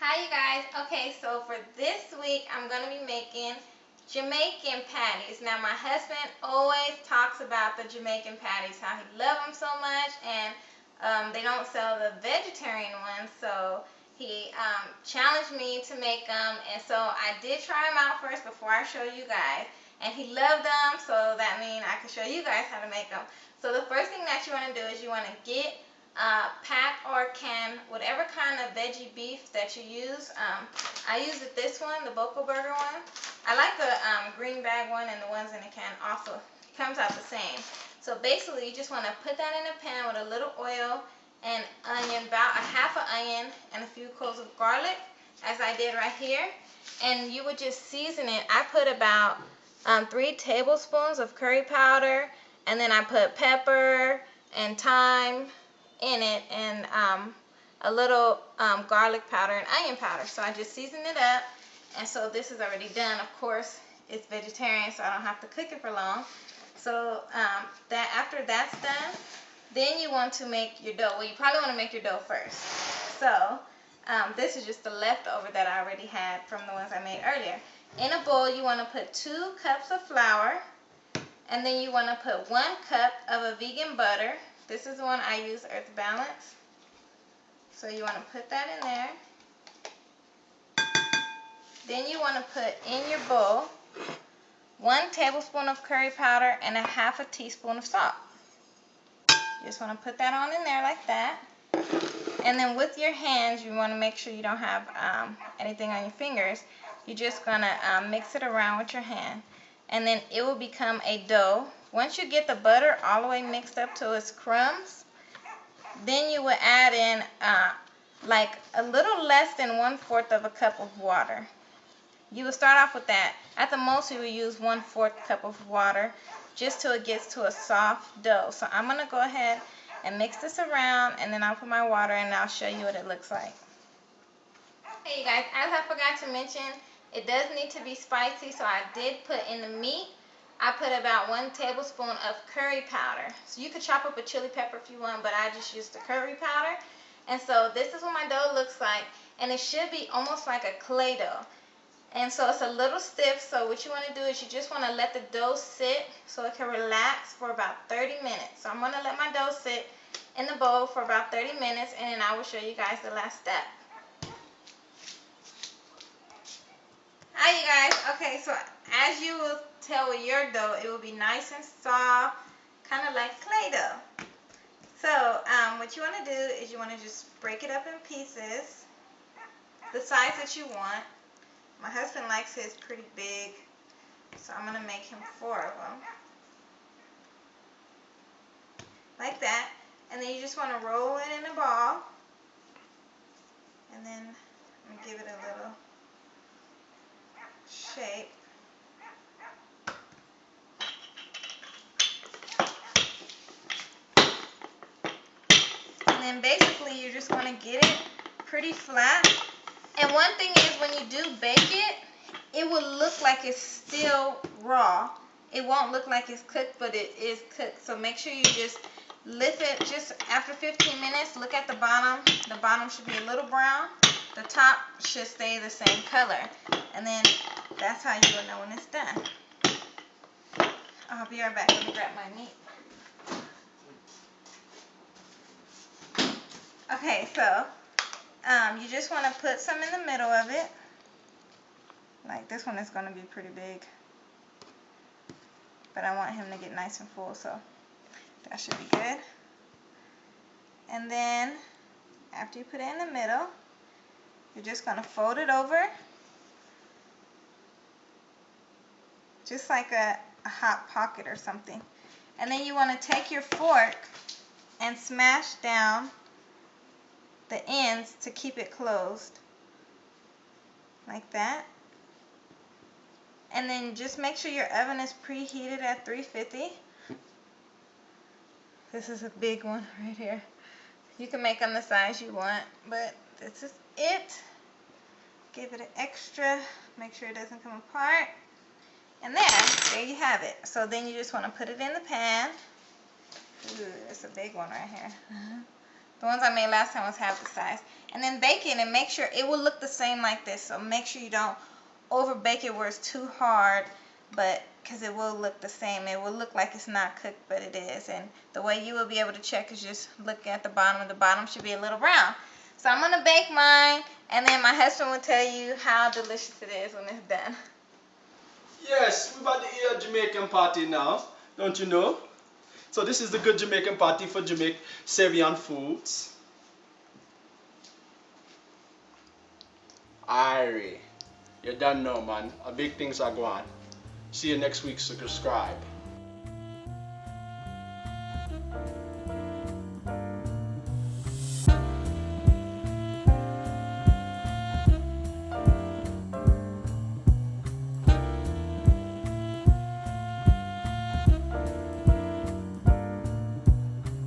Hi you guys. Okay, so for this week I'm going to be making Jamaican patties. Now my husband always talks about the Jamaican patties, how he loves them so much, and they don't sell the vegetarian ones, so he challenged me to make them, and so I did try them out first before I show you guys, and he loved them, so that means I can show you guys how to make them. So the first thing that you want to do is you want to get pack or can whatever kind of veggie beef that you use. I use this one, the Boca Burger one. I like the green bag one, and the ones in the can also comes out the same. So basically you just want to put that in a pan with a little oil and onion, about a half an onion and a few cloves of garlic, as I did right here. And you would just season it. I put about 3 tablespoons of curry powder, and then I put pepper and thyme in it, and a little garlic powder and onion powder. So I just seasoned it up, and so this is already done. Of course, it's vegetarian, so I don't have to cook it for long. So that after that's done, then you want to make your dough. Well, you probably want to make your dough first. So this is just the leftover that I already had from the ones I made earlier. In a bowl, you want to put 2 cups of flour, and then you want to put 1 cup of a vegan butter. This is the one I use, Earth Balance. So you want to put that in there. Then you want to put in your bowl 1 tablespoon of curry powder and a half a teaspoon of salt. You just want to put that on in there like that. And then with your hands, you want to make sure you don't have anything on your fingers. You're just going to mix it around with your hand. And then it will become a dough. Once you get the butter all the way mixed up to its crumbs, then you will add in like a little less than 1/4 of a cup of water. You will start off with that. At the most, you will use 1/4 cup of water just till it gets to a soft dough. So I'm going to go ahead and mix this around, and then I'll put my water in and I'll show you what it looks like. Hey you guys, as I forgot to mention, it does need to be spicy, so I did put in the meat. I put about 1 tablespoon of curry powder. So you could chop up a chili pepper if you want, but I just used the curry powder. And so this is what my dough looks like, and it should be almost like a clay dough. And so it's a little stiff, so what you want to do is you just want to let the dough sit so it can relax for about 30 minutes. So I'm going to let my dough sit in the bowl for about 30 minutes, and then I will show you guys the last step. Hi you guys. Okay, so as you will tell with your dough, it will be nice and soft, kind of like clay dough. So what you want to do is you want to just break it up in pieces, the size that you want. My husband likes his pretty big, so I'm going to make him 4 of them. Like that. And then you just want to roll it in a ball. And then I'm going to give it a little shape. And then basically you're just going to get it pretty flat. And one thing is, when you do bake it, it will look like it's still raw. It won't look like it's cooked, but it is cooked. So make sure you just lift it just after 15 minutes. Look at the bottom. The bottom should be a little brown. The top should stay the same color. And then that's how you will know when it's done. I'll be right back. Let me grab my meat. Okay, so you just want to put some in the middle of it. Like this one is going to be pretty big. But I want him to get nice and full, so that should be good. And then after you put it in the middle, you're just going to fold it over. Just like a hot pocket or something. And then you want to take your fork and smash down the ends to keep it closed. Like that. And then just make sure your oven is preheated at 350. This is a big one right here. You can make them the size you want, but this is it. Give it an extra. Make sure it doesn't come apart. And there you have it. So then you just want to put it in the pan. Ooh, it's a big one right here. The ones I made last time was half the size. And then bake it and make sure it will look the same like this. So make sure you don't over bake it where it's too hard, but because it will look the same. It will look like it's not cooked, but it is. And the way you will be able to check is just look at the bottom, and the bottom should be a little brown. So I'm gonna bake mine, and then my husband will tell you how delicious it is when it's done. Yes, we're about to eat a Jamaican party now, don't you know? So this is the good Jamaican party for Jamaican Savoury Foods. Aye, you done know, man. A big things are going. See you next week, so subscribe.